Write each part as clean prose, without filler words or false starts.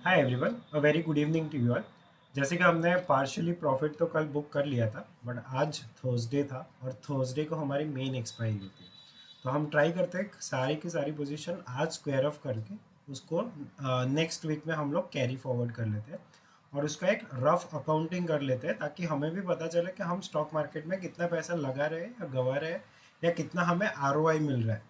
Hi everyone, a very good evening to you all. जैसे कि हमने पार्शियली प्रॉफिट तो कल बुक कर लिया था, बट आज थर्सडे था और थर्सडे को हमारी मेन एक्सपायरी होती है। तो हम ट्राई करते हैं सारी की सारी पोजीशन आज स्क्वायर ऑफ करके उसको नेक्स्ट वीक में हम लोग कैरी फॉरवर्ड कर लेते हैं और उसका एक रफ अकाउंटिंग कर लेते हैं, ताकि हमें भी पता चले कि हम स्टॉक मार्केट में कितना पैसा लगा रहे हैं या गवा रहे हैं या कितना हमें आरओआई मिल रहा है।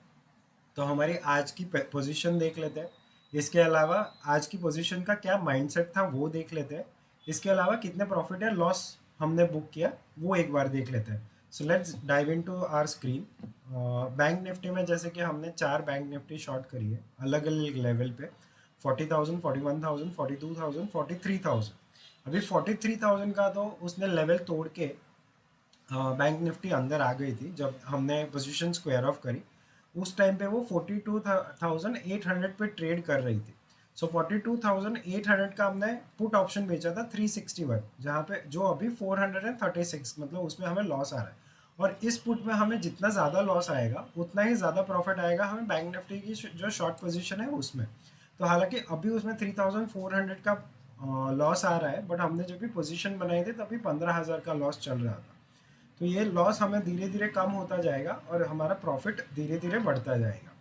तो हमारी आज की पोजीशन देख लेते हैं। इसके अलावा आज की पोजीशन का क्या माइंडसेट था वो देख लेते हैं। इसके अलावा कितने प्रॉफिट या लॉस हमने बुक किया वो एक बार देख लेते हैं। So let's dive into our screen. Bank Nifty में जैसे कि हमने 4 बैंक निफ्टी शॉर्ट करी है अलग अलग लेवल पे। 40,000, 41,000, 42,000, 43,000। अभी 43,000 का तो उसने लेवल तोड़ के बैंक निफ्टी अंदर आ गई थी जब हमने पोजीशन स्क्वायर ऑफ करी। उस टाइम पे वो 42,800 पे ट्रेड कर रही थी। सो 42,800 का हमने पुट ऑप्शन बेचा था 361, जहाँ पे जो अभी 436, मतलब उसमें हमें लॉस आ रहा है। और इस पुट में हमें जितना ज़्यादा लॉस आएगा उतना ही ज़्यादा प्रॉफिट आएगा हमें बैंक निफ्टी की जो शॉर्ट पोजीशन है उसमें। तो हालांकि अभी उसमें 3,400 का लॉस आ रहा है, बट हमने जब भी पोजीशन बनाई थी तभी 15,000 का लॉस चल रहा था। तो ये लॉस हमें धीरे धीरे कम होता जाएगा और हमारा प्रॉफिट धीरे धीरे बढ़ता जाएगा।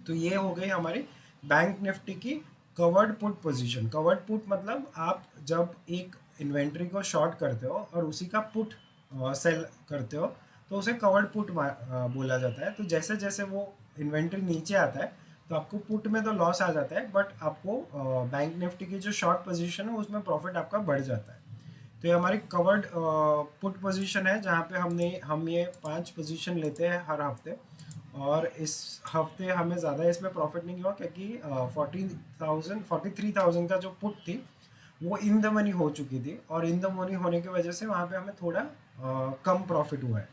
तो ये हो गई हमारी बैंक निफ्टी की covered put position. Covered put मतलब आप जब एक इन्वेंट्री को शॉर्ट करते हो और उसी का पुट सेल करते हो तो उसे कवर्ड पुट बोला जाता है। तो जैसे जैसे वो इन्वेंट्री नीचे आता है तो आपको पुट में तो लॉस आ जाता है, बट आपको बैंक निफ्टी की जो शॉर्ट पोजीशन है उसमें प्रॉफिट आपका बढ़ जाता है। तो ये हमारी कवर्ड पुट पोजीशन है जहाँ पे हम ये 5 पोजीशन लेते हैं हर हफ्ते। और इस हफ्ते हमें ज़्यादा इसमें प्रॉफिट नहीं हुआ क्योंकि 43,000 का जो पुट थी वो इन द मनी हो चुकी थी, और इन द मनी होने की वजह से वहाँ पे हमें थोड़ा कम प्रॉफिट हुआ है।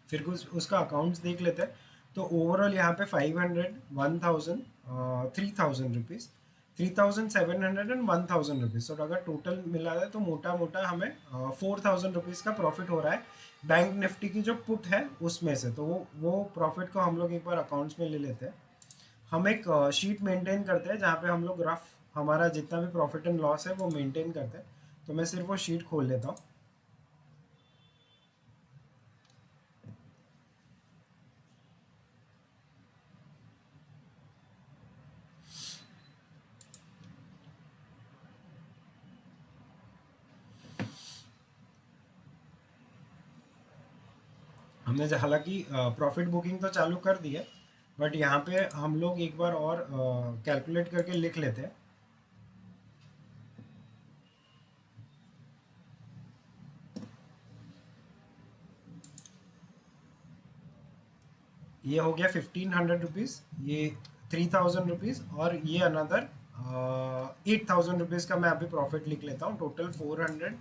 फिर कुछ उसका अकाउंट्स देख लेते हैं। तो ओवरऑल यहाँ पे 500, 1,000, 3,000 रुपीज़, 3,700 एंड 1,000 रुपीज़। तो अगर टोटल मिला है तो मोटा मोटा हमें 4,000 रुपीज़ का प्रॉफिट हो रहा है बैंक निफ्टी की जो पुट है उसमें से। तो वो प्रॉफिट को हम लोग एक बार अकाउंट्स में ले लेते हैं। हम एक शीट मेंटेन करते हैं जहाँ पे हम लोग रफ हमारा जितना भी प्रॉफिट एंड लॉस है वो मेंटेन करते हैं। तो मैं सिर्फ वो शीट खोल लेता हूँ। हमने हालांकि प्रॉफिट बुकिंग तो चालू कर दी है, बट यहाँ पे हम लोग एक बार और कैलकुलेट करके लिख लेते हैं। ये हो गया 1,500 रुपीज़, ये 3,000 रुपीज़, और ये अनदर 8,000 रुपीज़ का मैं अभी प्रॉफिट लिख लेता हूँ। टोटल 400,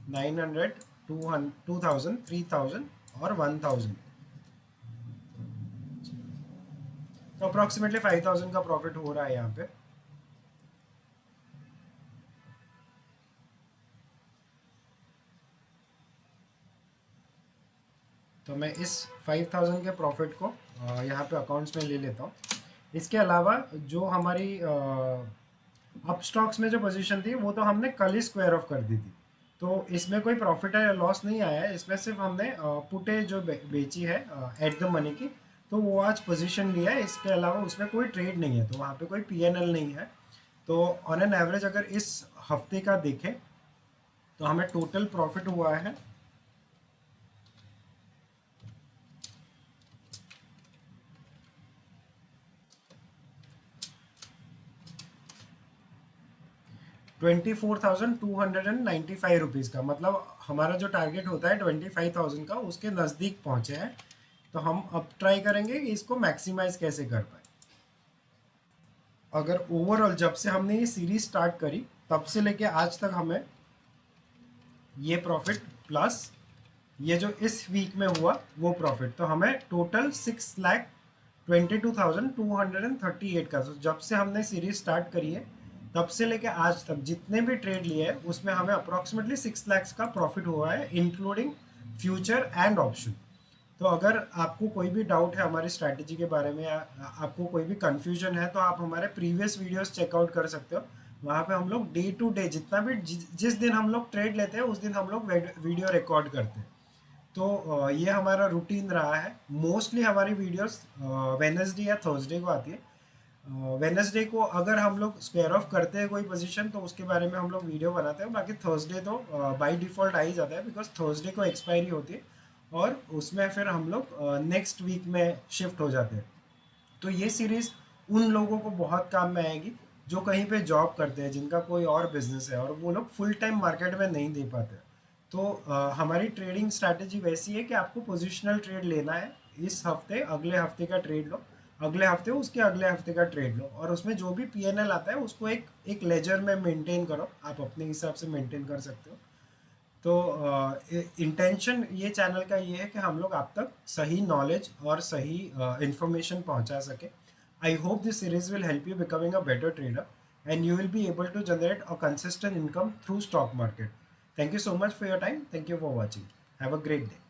900, 2,000, 3,000 और 1,000। तो अप्रॉक्सीमेटली 5,000 का प्रॉफिट हो रहा है यहाँ पे। तो मैं इस 5,000 के प्रॉफिट को यहाँ पे अकाउंट्स में ले लेता हूँ। इसके अलावा जो हमारी अप स्टॉक्स में जो पोजीशन थी वो तो हमने कल ही स्क्वायर ऑफ कर दी थी। तो इसमें कोई प्रॉफिट या लॉस नहीं आया है। इसमें सिर्फ हमने पुटे जो बेची है एट द मनी की, तो वो आज पोजीशन लिया है। इसके अलावा उसमें कोई ट्रेड नहीं है, तो वहाँ पे कोई पीएनएल नहीं है। तो ऑन एन एवरेज अगर इस हफ्ते का देखें तो हमें टोटल प्रॉफिट हुआ है 24,295 रुपीज़ का। मतलब हमारा जो टारगेट होता है 25,000 का, उसके नज़दीक पहुंचे हैं। तो हम अब ट्राई करेंगे कि इसको मैक्सिमाइज कैसे कर पाए। अगर ओवरऑल जब से हमने ये सीरीज स्टार्ट करी तब से लेके आज तक हमें ये प्रॉफिट प्लस ये जो इस वीक में हुआ वो प्रॉफिट, तो हमें टोटल 6,22,238 का। तो जब से हमने सीरीज स्टार्ट करी है तब से लेके आज तक जितने भी ट्रेड लिए हैं उसमें हमें अप्रोक्सीमेटली 6 लाख का प्रॉफिट हुआ है, इंक्लूडिंग फ्यूचर एंड ऑप्शन। तो अगर आपको कोई भी डाउट है हमारी स्ट्रैटेजी के बारे में या आपको कोई भी कन्फ्यूजन है तो आप हमारे प्रीवियस वीडियोस चेकआउट कर सकते हो। वहाँ पे हम लोग डे टू डे जितना भी जिस दिन हम लोग ट्रेड लेते हैं उस दिन हम लोग वीडियो रिकॉर्ड करते हैं। तो ये हमारा रूटीन रहा है। मोस्टली हमारी वीडियोस वेडनेसडे या थर्सडे को आती है। वेडनेसडे को अगर हम लोग स्क्वायर ऑफ करते हैं कोई पोजीशन तो उसके बारे में हम लोग वीडियो बनाते हैं। बाकी थर्सडे तो बाय डिफ़ॉल्ट आ ही जाता है, बिकॉज थर्सडे को एक्सपायरी होती है और उसमें फिर हम लोग नेक्स्ट वीक में शिफ्ट हो जाते हैं। तो ये सीरीज़ उन लोगों को बहुत काम में आएगी जो कहीं पे जॉब करते हैं, जिनका कोई और बिजनेस है और वो लोग फुल टाइम मार्केट में नहीं दे पाते। तो हमारी ट्रेडिंग स्ट्रैटेजी वैसी है कि आपको पोजिशनल ट्रेड लेना है। इस हफ्ते अगले हफ्ते का ट्रेड लो, अगले हफ्ते उसके अगले हफ्ते का ट्रेड लो, और उसमें जो भी पीएनएल आता है उसको एक एक लेजर में मेंटेन करो। आप अपने हिसाब से मेंटेन कर सकते हो। तो इंटेंशन ये चैनल का ये है कि हम लोग आप तक सही नॉलेज और सही इंफॉर्मेशन पहुंचा सके। I hope this series will help you becoming a better trader and you will be able to generate a consistent income through stock market. Thank you so much for your time. Thank you for watching. Have a great day.